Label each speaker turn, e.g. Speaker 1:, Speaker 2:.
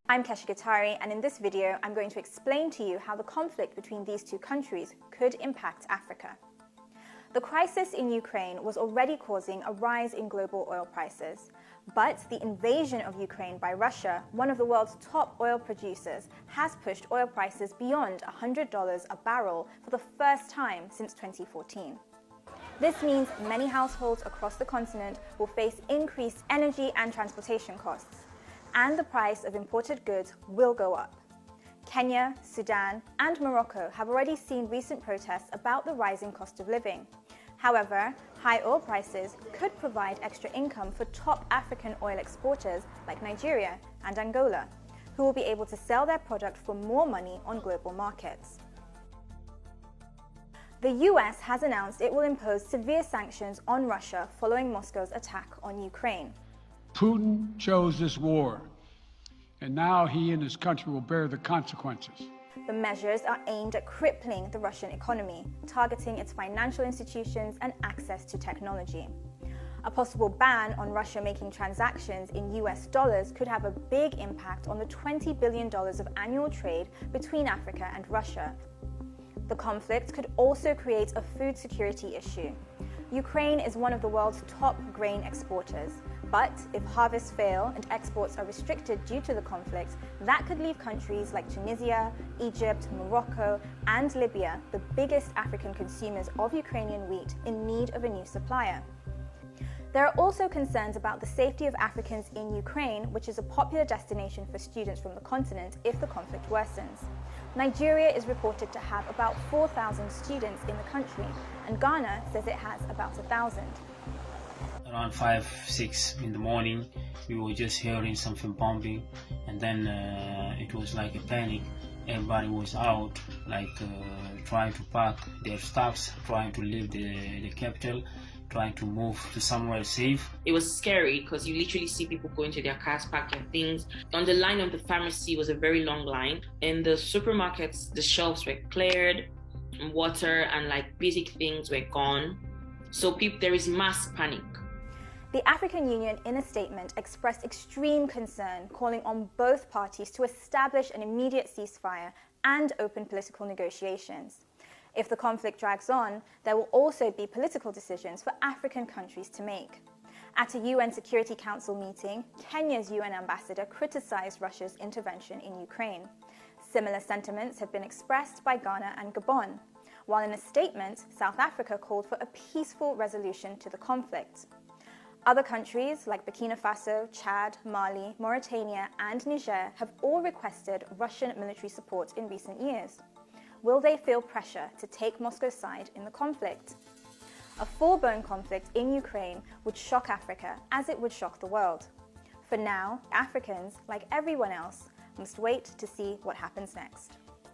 Speaker 1: I'm Kesha Gitari, and in this video I'm going to explain to you how the conflict between these two countries could impact Africa. The crisis in Ukraine was already causing a rise in global oil prices, but the invasion of Ukraine by Russia, one of the world's top oil producers, has pushed oil prices beyond $100 a barrel for the first time since 2014. This means many households across the continent will face increased energy and transportation costs, and the price of imported goods will go up. Kenya, Sudan, and Morocco have already seen recent protests about the rising cost of living. However, high oil prices could provide extra income for top African oil exporters like Nigeria and Angola, who will be able to sell their product for more money on global markets. The US has announced it will impose severe sanctions on Russia following Moscow's attack on Ukraine.
Speaker 2: Putin chose this war, and now he and his country will bear the consequences.
Speaker 1: The measures are aimed at crippling the Russian economy, targeting its financial institutions and access to technology. A possible ban on Russia making transactions in US dollars could have a big impact on the $20 billion of annual trade between Africa and Russia. The conflict could also create a food security issue. Ukraine is one of the world's top grain exporters, but if harvests fail and exports are restricted due to the conflict, that could leave countries like Tunisia, Egypt, Morocco, and Libya, the biggest African consumers of Ukrainian wheat, in need of a new supplier. There are also concerns about the safety of Africans in Ukraine, which is a popular destination for students from the continent if the conflict worsens. Nigeria is reported to have about 4,000 students in the country, and Ghana says it has about 1,000.
Speaker 3: Around 5-6 in the morning, we were just hearing something bombing, and then it was like a panic. Everybody was out, trying to pack their stuffs, trying to leave the capital, trying to move to somewhere safe.
Speaker 4: It was scary because you literally see people going to their cars, pack their things. On the line of the pharmacy was a very long line. In the supermarkets, the shelves were cleared, and water and basic things were gone. So there is mass panic.
Speaker 1: The African Union, in a statement, expressed extreme concern, calling on both parties to establish an immediate ceasefire and open political negotiations. If the conflict drags on, there will also be political decisions for African countries to make. At a UN Security Council meeting, Kenya's UN ambassador criticized Russia's intervention in Ukraine. Similar sentiments have been expressed by Ghana and Gabon, while in a statement, South Africa called for a peaceful resolution to the conflict. Other countries like Burkina Faso, Chad, Mali, Mauritania, and Niger have all requested Russian military support in recent years. Will they feel pressure to take Moscow's side in the conflict? A full-blown conflict in Ukraine would shock Africa as it would shock the world. For now, Africans, like everyone else, must wait to see what happens next.